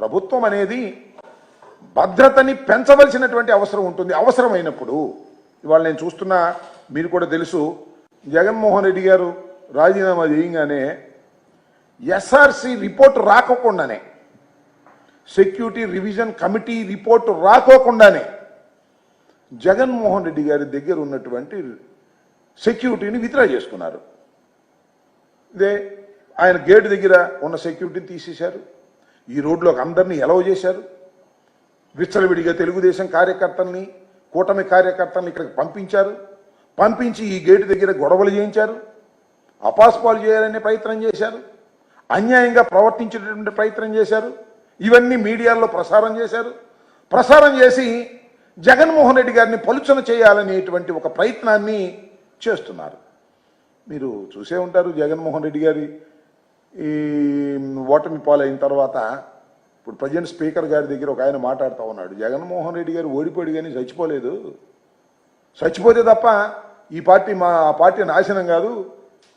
ప్రభుత్వం అనేది భద్రతని పెంచవలసినటువంటి అవసరం ఉంటుంది. అవసరమైనప్పుడు ఇవాళ నేను చూస్తున్నా, మీరు కూడా తెలుసు, జగన్మోహన్ రెడ్డి గారు రాజీనామా చేయగానే ఎస్ఆర్సి రిపోర్టు రాకోకుండానే, సెక్యూరిటీ రివిజన్ కమిటీ రిపోర్టు రాకోకుండానే జగన్మోహన్ రెడ్డి గారి దగ్గర ఉన్నటువంటి సెక్యూరిటీని విత్డ్రా చేసుకున్నారు. ఇదే ఆయన గేటు దగ్గర ఉన్న సెక్యూరిటీని తీసేశారు. ఈ రోడ్లోకి అందరినీ ఎలవ్ చేశారు. విచ్చలవిడిగా తెలుగుదేశం కార్యకర్తల్ని, కూటమి కార్యకర్తల్ని ఇక్కడికి పంపించారు. పంపించి ఈ గేటు దగ్గర గొడవలు చేయించారు. అపాస్పాలు చేయాలనే ప్రయత్నం చేశారు. అన్యాయంగా ప్రవర్తించేటటువంటి ప్రయత్నం చేశారు. ఇవన్నీ మీడియాలో ప్రసారం చేశారు. ప్రసారం చేసి జగన్మోహన్ రెడ్డి గారిని పలుచన చేయాలనేటువంటి ఒక ప్రయత్నాన్ని చేస్తున్నారు. మీరు చూసే ఉంటారు, జగన్మోహన్ రెడ్డి గారి ఈ ఓటమి పాలైన తర్వాత ఇప్పుడు ప్రజెంట్ స్పీకర్ గారి దగ్గర ఒక ఆయన మాట్లాడుతూ ఉన్నాడు, జగన్మోహన్ రెడ్డి గారు ఓడిపోయాడు కానీ చచ్చిపోలేదు, చచ్చిపోతే తప్ప ఈ పార్టీ ఆ పార్టీ నాశనం కాదు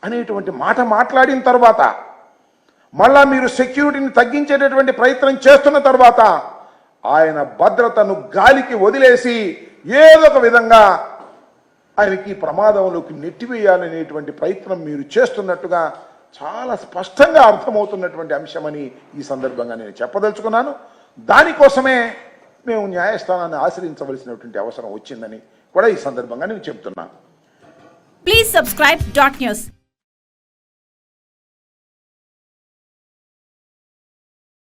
అనేటువంటి మాట మాట్లాడిన తర్వాత, మళ్ళా మీరు సెక్యూరిటీని తగ్గించేటటువంటి ప్రయత్నం చేస్తున్న తర్వాత ఆయన భద్రతను గాలికి వదిలేసి ఏదో ఒక విధంగా ఆయనకి ప్రమాదంలోకి నెట్టివేయాలనేటువంటి ప్రయత్నం మీరు చేస్తున్నట్టుగా చాలా స్పష్టంగా అర్థమవుతున్నటువంటి అంశమని ఈ సందర్భంగా నేను చెప్పదలుచుకున్నాను. దానికోసమే మేము న్యాయస్థానాన్ని ఆశ్రయించవలసినటువంటి అవసరం వచ్చిందని కూడా ఈ సందర్భంగా నేను చెప్తున్నాను. Please subscribe .news.